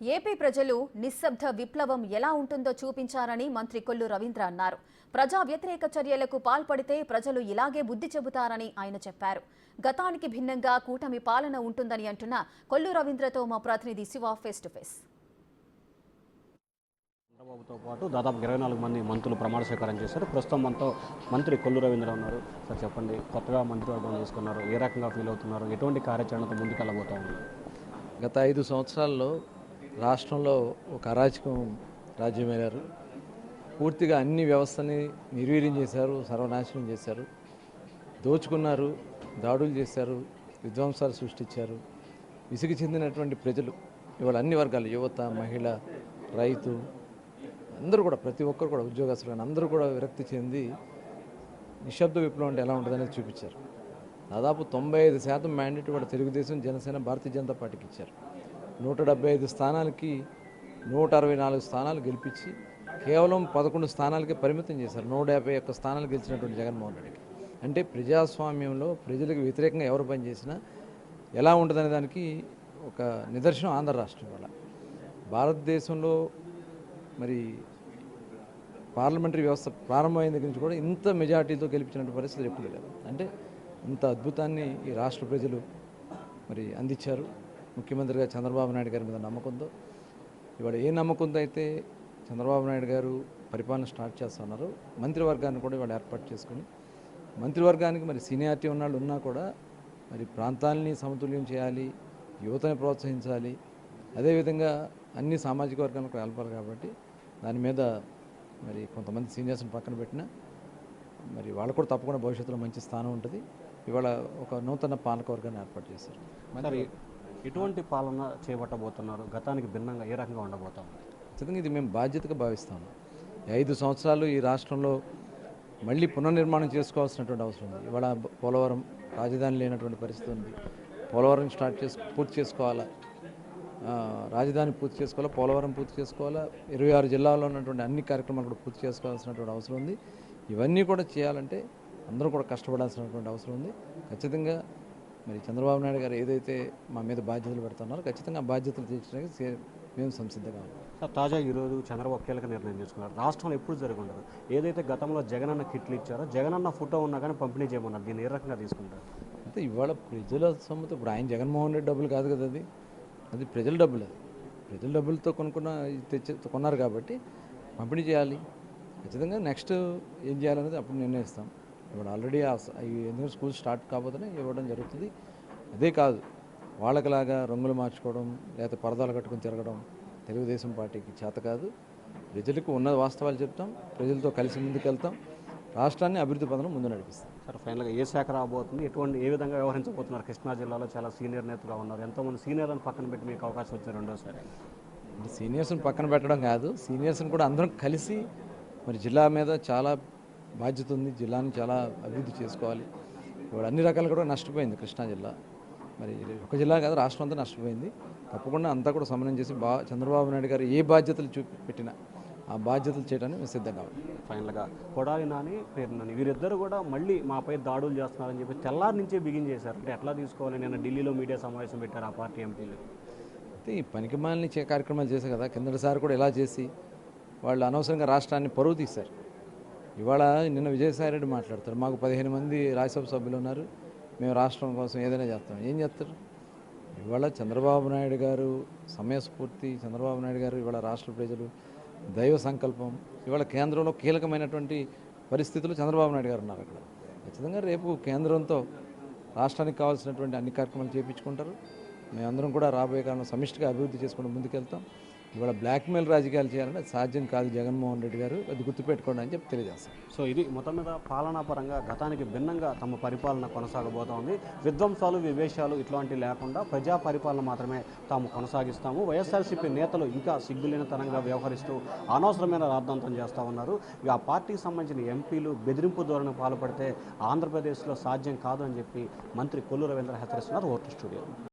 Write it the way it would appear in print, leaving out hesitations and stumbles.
AP ప్రజలు నిశ్శబ్ద విప్లవం ఎలా ఉంటుందో చూపించారని మంత్రి కొల్లు రవీంద్ర అన్నారు. ప్రజా వ్యతిరేక చర్యలకు పాల్పడితే ప్రజలు ఇలాగే బుద్ధి చెబుతారని ఆయన చెప్పారు. గతానికి భిన్నంగా కూటమి పాలన ఉంటుందని అంటున్న కొల్లు రవీంద్రతో మా ప్రతినిధి శివ ఫేస్ టు ఫేస్. చంద్రబాబుతో పాటు దాదాపు 24 మంది మంత్రులు ప్రమాణ స్వీకారం చేశారు. ప్రస్తుతం మనతో మంత్రి కొల్లు రవీంద్ర ఉన్నారు. సార్ చెప్పండి, కొత్తగా మంత్రివర్గం తీసుకున్నారు, ఏ రకంగా ఫీల్ అవుతున్నారు, ఎటువంటి కార్యాచరణతో ముందుకెళ్ళబోతా ఉన్నారు? గత 5 సంవత్సరాల్లో రాష్ట్రంలో ఒక అరాచకం రాజ్యమేలారు. పూర్తిగా అన్ని వ్యవస్థని నిర్వీర్యం చేశారు, సర్వనాశనం చేశారు, దోచుకున్నారు, దాడులు చేశారు, విధ్వంసాలు సృష్టించారు. విసిగి చెందినటువంటి ప్రజలు ఇవాళ అన్ని వర్గాలు, యువత, మహిళ, రైతు అందరూ కూడా, ప్రతి ఒక్కరు కూడా, ఉద్యోగస్తులు కానీ అందరూ కూడా విరక్తి చెంది నిశ్శబ్ద విప్లవం అంటే ఎలా ఉంటుందనేది చూపించారు. దాదాపు 95% మ్యాండేట్ కూడా తెలుగుదేశం, జనసేన, భారతీయ జనతా పార్టీకి ఇచ్చారు. 175 స్థానాలకి 164 స్థానాలు గెలిపించి కేవలం 11 స్థానాలకే పరిమితం చేశారు. 151 స్థానాలు గెలిచినటువంటి జగన్మోహన్ రెడ్డికి. అంటే ప్రజాస్వామ్యంలో ప్రజలకు వ్యతిరేకంగా ఎవరు పనిచేసినా ఎలా ఉంటుందనే దానికి ఒక నిదర్శనం ఆంధ్ర రాష్ట్రం వల్ల. భారతదేశంలో మరి పార్లమెంటరీ వ్యవస్థ ప్రారంభమైన దగ్గర నుంచి కూడా ఇంత మెజార్టీతో గెలిపించినటువంటి పరిస్థితి ఎప్పుడు లేదు. అంటే ఇంత అద్భుతాన్ని ఈ రాష్ట్ర ప్రజలు మరి అందించారు. ముఖ్యమంత్రిగా చంద్రబాబు నాయుడు గారి మీద నమ్మకంతో, ఇవాళ ఏ నమ్మకంతో అయితే చంద్రబాబు నాయుడు గారు పరిపాలన స్టార్ట్ చేస్తున్నారు, మంత్రివర్గాన్ని కూడా ఇవాళ ఏర్పాటు చేసుకుని, మంత్రివర్గానికి మరి సీనియారిటీ ఉన్నాళ్ళు ఉన్నా కూడా మరి ప్రాంతాలని సమతుల్యం చేయాలి, యువతని ప్రోత్సహించాలి, అదేవిధంగా అన్ని సామాజిక వర్గాలకు కలపాలి. కాబట్టి దాని మీద మరి కొంతమంది సీనియర్స్ని పక్కన పెట్టినా మరి వాళ్ళు కూడా తప్పకుండా భవిష్యత్తులో మంచి స్థానం ఉంటుంది. ఇవాళ ఒక నూతన పాలకవర్గాన్ని ఏర్పాటు చేశారు. మరి ఎటువంటి పాలన చేపట్టబోతున్నారు? గతానికి భిన్నంగా ఏ రకంగా ఉండబోతాం? ఖచ్చితంగా ఇది మేము బాధ్యతగా భావిస్తాము. 5 సంవత్సరాలు ఈ రాష్ట్రంలో మళ్ళీ పునర్నిర్మాణం చేసుకోవాల్సినటువంటి అవసరం ఉంది. ఇవాళ పోలవరం రాజధాని లేనటువంటి పరిస్థితి ఉంది. పోలవరం పూర్తి చేసుకోవాలా, రాజధాని పూర్తి చేసుకోవాలా, పోలవరం పూర్తి చేసుకోవాలా, 26 జిల్లాల్లో ఉన్నటువంటి అన్ని కార్యక్రమాలు కూడా పూర్తి చేసుకోవాల్సినటువంటి అవసరం ఉంది. ఇవన్నీ కూడా చేయాలంటే అందరూ కూడా కష్టపడాల్సినటువంటి అవసరం ఉంది. ఖచ్చితంగా మరి చంద్రబాబు నాయుడు గారు ఏదైతే మా మీద బాధ్యతలు పెడుతున్నారో ఖచ్చితంగా బాధ్యతలు తీర్చడానికి మేము సంసిద్ధంగా ఉన్నాం. సార్, తాజా ఈరోజు చంద్రబాబు కీలక నిర్ణయం తీసుకున్నారు. రాష్ట్రంలో ఎప్పుడు జరిగి ఉండదు. ఏదైతే గతంలో జగనన్న కిట్లు ఇచ్చారో, జగనన్న ఫోటో ఉన్నా కానీ పంపిణీ చేయమన్నారు. దీన్ని ఏ రకంగా తీసుకుంటారు? అంటే ఇవాళ ప్రజల సొమ్ముతో, ఇప్పుడు ఆయన జగన్మోహన్ రెడ్డి డబ్బులు కాదు కదా, అది ప్రజల డబ్బులు. అది ప్రజల డబ్బులతో కొన్నారు కాబట్టి పంపిణీ చేయాలి. ఖచ్చితంగా నెక్స్ట్ ఏం చేయాలనేది అప్పుడు నిర్ణయిస్తాం. ఇప్పుడు ఆల్రెడీ ఎందుకంటే స్కూల్ స్టార్ట్ కాబోతేనే ఇవ్వడం జరుగుతుంది. అదే కాదు, వాళ్ళకిలాగా రంగులు మార్చుకోవడం లేకపోతే పరదాలు కట్టుకుని తిరగడం తెలుగుదేశం పార్టీకి చేత కాదు. ప్రజలకు ఉన్న వాస్తవాలు చెప్తాం, ప్రజలతో కలిసి ముందుకెళ్తాం, రాష్ట్రాన్ని అభివృద్ధి పథంలో ముందు నడిపిస్తాం. సార్, ఫైనల్గా ఏ శాఖ రాబోతుంది, ఏ విధంగా వ్యవహరించబోతున్నారు? కృష్ణా జిల్లాలో చాలా సీనియర్ నేతగా ఉన్నారు. ఎంతోమంది సీనియర్లను పక్కన పెట్టి మీకు అవకాశం వచ్చింది రెండోసారి. సీనియర్స్ని పక్కన పెట్టడం కాదు, సీనియర్స్ని కూడా అందరం కలిసి మరి జిల్లా మీద చాలా బాధ్యత ఉంది. జిల్లాని చాలా అభివృద్ధి చేసుకోవాలి. ఇప్పుడు అన్ని రకాలు కూడా నష్టపోయింది కృష్ణా జిల్లా. మరి ఒక జిల్లా కాదు, రాష్ట్రం అంతా నష్టపోయింది. తప్పకుండా అంతా కూడా సమన్వయం చేసి చంద్రబాబు నాయుడు గారు ఏ బాధ్యతలు పెట్టినా ఆ బాధ్యతలు చేయడానికి మేము సిద్ధంగా ఉన్నాం. ఫైనల్గా కొడాలి నాని, పేరు నాని వీరిద్దరు కూడా మళ్ళీ మాపై దాడులు చేస్తున్నారని చెప్పి తెల్లారి నుంచే బిగిన్ చేశారు. అంటే ఎట్లా తీసుకోవాలి? నేను ఢిల్లీలో మీడియా సమావేశం పెట్టారు ఆ పార్టీ ఎంపీలు. అయితే ఈ పనికిమాలిన కార్యక్రమాలు చేశారు కదా, కిందటిసారి కూడా ఇలా చేసి వాళ్ళు అనవసరంగా రాష్ట్రాన్ని పరువు తీశారు. ఇవాళ నిన్న విజయసాయిరెడ్డి మాట్లాడతారు, మాకు 15 మంది రాజ్యసభ సభ్యులు ఉన్నారు, మేము రాష్ట్రం కోసం ఏదైనా చేస్తాం. ఏం చేస్తారు? ఇవాళ చంద్రబాబు నాయుడు గారు సమయస్ఫూర్తి, చంద్రబాబు నాయుడు గారు ఇవాళ రాష్ట్ర ప్రజలు దైవ సంకల్పం, ఇవాళ కేంద్రంలో కీలకమైనటువంటి పరిస్థితులు చంద్రబాబు నాయుడు గారు ఉన్నారు అక్కడ. ఖచ్చితంగా రేపు కేంద్రంతో రాష్ట్రానికి కావాల్సినటువంటి అన్ని కార్యక్రమాలు చేయించుకుంటారు. మేమందరం కూడా రాబోయే కాలంలో సమిష్టిగా అభివృద్ధి చేసుకుంటూ ముందుకెళ్తాం. ఇవాళ బ్లాక్మెయిల్ రాజకీయాలు చేయాలంటే సాధ్యం కాదు జగన్మోహన్ రెడ్డి గారు, అది గుర్తుపెట్టుకోండి అని చెప్పి తెలియజేస్తాం. సో ఇది మొత్తం మీద పాలనాపరంగా గతానికి భిన్నంగా తమ పరిపాలన కొనసాగబోతోంది. విధ్వంసాలు, వివేశాలు ఇట్లాంటివి లేకుండా ప్రజా పరిపాలన మాత్రమే తాము కొనసాగిస్తాము. వైఎస్ఆర్సీపీ నేతలు ఇంకా సిగ్గులేనితనంగా వ్యవహరిస్తూ అనవసరమైన రాద్ధాంతం చేస్తూ ఉన్నారు. ఇక ఆ పార్టీకి సంబంధించిన ఎంపీలు బెదిరింపు ధోరణి పాల్పడితే ఆంధ్రప్రదేశ్లో సాధ్యం కాదు అని చెప్పి మంత్రి కొల్లు రవీంద్ర హెచ్చరిస్తున్నారు. Vote studio.